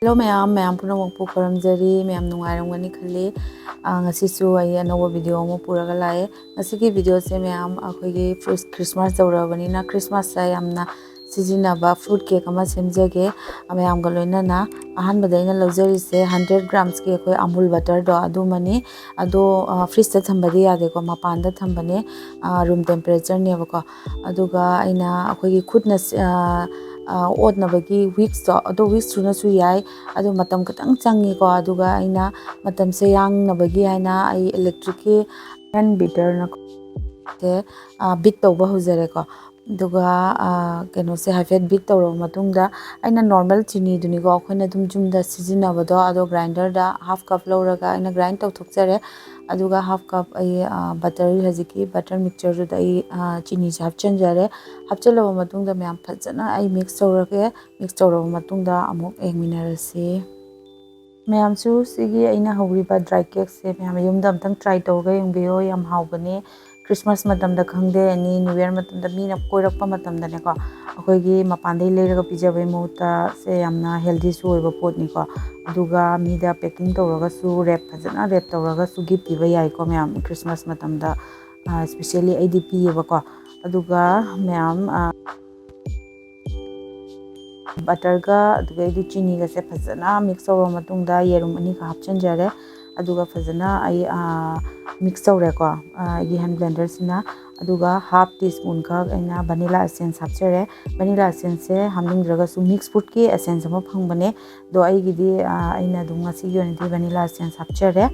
Hello ma'am punamukpu karamjari ma'am nungairamgani khalli ngasisu ai anoba video amu puraga lae ngasigi video se ma'am akhoigi Christmas tawrabanina Christmas sa yamna sijinaba fruit cake ama semjage ma'am ga loinana ahanbada ina lawjari se 100 grams ki akhoi amul butter do adumani ado fridge ta thambadi yade ko mapanda thambane room temperature ne bako aduga aina akhoigi khutna odnabagi weeks to ado weeks thuna su yai adu matam katang changi ko aduga aina matam se yang nabagi haina ai electric ki hand beater na te bit tawba hujare ko aduga keno se hafet bit tawro matungda aina normal chini duni ko akhona dum jumda sijinabado ado grinder da half cup lawraga aina grind tawthokjare aduga half cup ai butter haziki butter mixture da ai chini hapchanjare hapchalaba matungda ma'am phajana ai mix tawraba matungda amuk engminarasi ma'am su sigi aina hawriba dry cake se ma'am yumda amtang try tawga yengbiyo yam hawbani Christmas matamda khangde ani New Year matamda mina koirakpa matamda ne ko akhoigi mapandai leiraga pijabai muta se yamna healthy su oiba potni ko aduga mida packing tawraga su wrap phajana wrap tawraga su gift piba yai ko ma'am Christmas matamda especially IDP yeba ko aduga ma'am butter ga aduga idu chini ga se phajana mix tawra matungda yerum ani ka hapchanjare aduga phajana ai mix tawre ko gi hand blender sina aduga half teaspoon ka aina vanilla essence hapchare vanilla essence se hamningdraga su mix fruit ki essence ma phangbane do ai gidi aina dum ngasi gi oni vanilla essence hapchare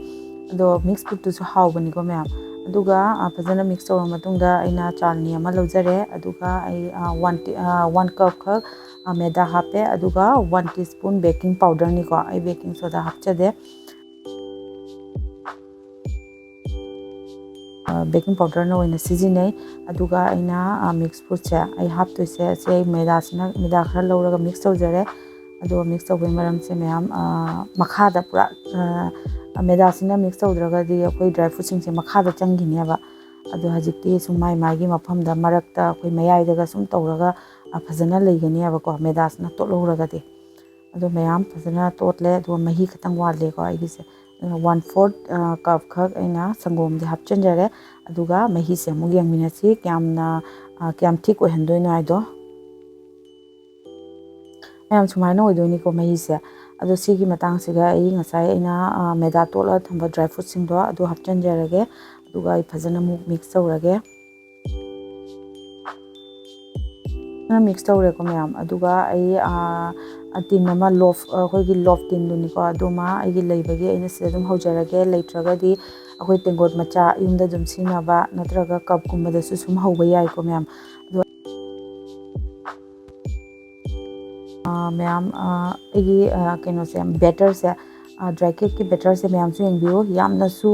do mix fruit tu su hawbani ko ma'am aduga phajana mix tawra matungda aina chalni ama lawjare aduga ai 1 cup ka maida hape aduga 1 teaspoon baking powder ni ko ai baking soda hapchade baking powder na oina sijinai aduga aina mix fruit se ai hapto se maida khara lawraga mix tawjare aduga mix tawbai maram se ma'am makhada pura maida sina mix tawdraga di akoi dry fruit sing se makhada changini aba adu hajikti sumai magi maphamda marakta akoi mayai daga sum tawraga phajana leigani aba ko maida sina totlawraga di adu ma'am phajana totle adu mahi khatang wale ko ai gise 1/4 cup khak aina sangom de hapchanjare aduga mahi se mu yangminasi kyam thik ohendoino aido ma'am sumaina oidoini ko mahi se adu sigi matang siga ai ngasai aina maida totla thamba dry fruit singdo adu hapchanjarage aduga ai phajana mu mix tawrage mix tawre ko ma'am aduga ai tin ama loaf akhoi loaf tin duni ko aduma ai gi leibagi aina se dum haujarage leitraga di akhoi tengot macha yumda dum sinaba natraga cup kumbada su sum hauba yai ko ma'am ma'am ai keno se batter se dry cake ki batter se ma'am su yengbiyo yamna su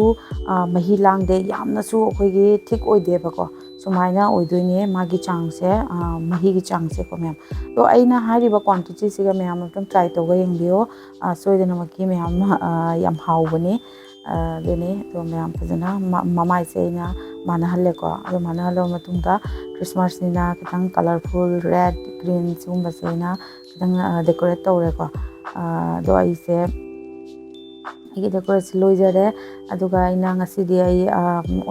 mahi langde yamna su akhoi gi thick oide ba ko sumaina oidoine magi chang se mahi gi chang se ko ma'am to aina hariba quantity siga ma'am am try tawga yengbiyo soidana maki ma'am yam hawbani dene to ma'am phajana mamai se ina mana halle ko ado mana halo matungda Christmas nina kitang colorful red green sumba se ina kitang decorate tawre ko do ai se igi decoration loijare aduga ina ngasidi ai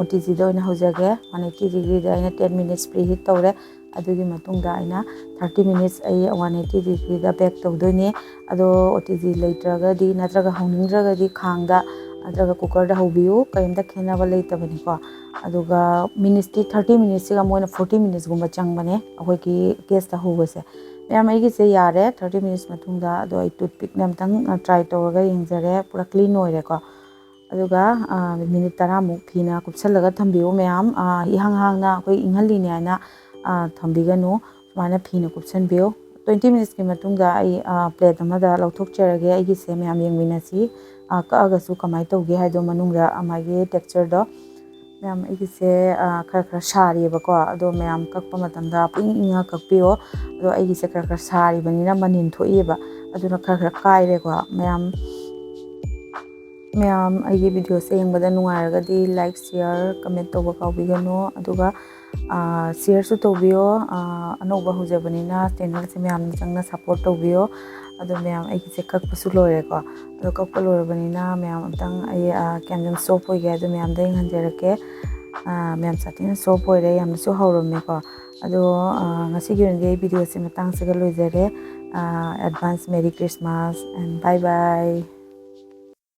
OTG da oina hojage 180 degree da ina 10 minutes preheat tawre adugi matungda ina 30 minutes ai 180 degree da bake tawdoini ado OTG leitraga di natraga haunindraga di khangda natraga cooker da haubiyu kaimda khenaba leitabani ko aduga minutes 30 minutes ga moina 40 minutes gumba changbane akoi ki gas ta hubase ma'am ai gi se yare 30 minutes matungda ado ai toothpick namtang try tawraga yengjare pura clean oire ko aduga minute 10 muk phina kupsalaga thambiyo ma'am ihang hangna akoi inghalini aina thambiganu mana phina kupsanbiyo 20 minutes ki matungda ai plate amada lawthokcharage ai gi se ma'am yengminasi kaaga su kamai tawge haido manungda amagi texture do ma'am ai se khara sari ba ko ado ma'am kakpa matamda ping inga kakpiyo ado ai se khara sari banina manin thoi ba aduna khara kaire ko ma'am ai video se yengbada nungairaga di like share comment tawba kaubigano aduga share su tawbiyo anoba hujabanina channel se ma'am changna support tawbiyo ꯑꯗꯣ ꯃꯌꯥꯝ ꯑꯩꯒꯤꯁꯦ ꯀꯛꯄꯁꯨ ꯂꯣꯏꯔꯦꯀꯣ ꯑꯗꯣ ꯀꯛꯄ ꯂꯣꯏꯔꯕꯅꯤꯅ ꯃꯌꯥꯝ ꯑꯝꯇꯪ ꯑꯩ ꯀꯌꯥꯝ ꯌꯥꯝ ꯁꯣꯐ ꯑꯣꯏꯒꯦ ꯑꯗꯣ ꯃꯌꯥꯝꯗ ꯌꯦꯡꯍꯟꯖꯔꯛꯀꯦ ꯃꯌꯥꯝ ꯁꯥꯊꯤꯅ ꯁꯣꯐ ꯑꯣꯏꯔꯦ ꯌꯥꯝꯅꯁꯨ ꯍꯧꯔꯝꯃꯦꯀꯣ ꯑꯗꯣ ꯉꯁꯤꯒꯤ ꯑꯣꯏꯅꯗꯤ ꯑꯩ ꯚꯤꯗꯤꯑꯣꯁꯦ ꯃꯇꯥꯡꯁꯤꯒ ꯂꯣꯏꯖꯔꯦ advance merry Christmas and bye by